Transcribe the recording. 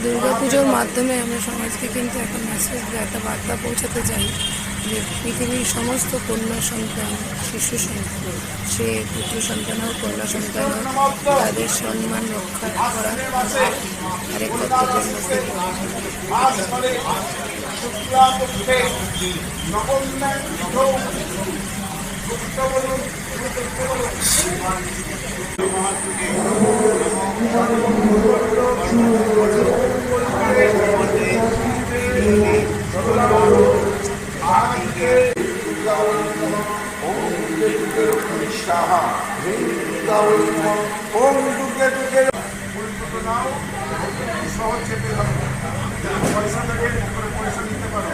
দুর্গাপুজোর মাধ্যমে আমরা সমাজকে কিন্তু একটা মেসেজ বা একটা বার্তা পৌঁছাতে চাই যে পৃথিবীর সমস্ত কন্যা সন্তান, শিশু সন্তান, সে পুত্র সন্তান হোক, কন্যা সন্তান হোক, তাদের সম্মান রক্ষা করা আরেক কর্তব্যের মধ্যে সহজ চেপে পয়সা দেবে পয়সা নিতে পারো।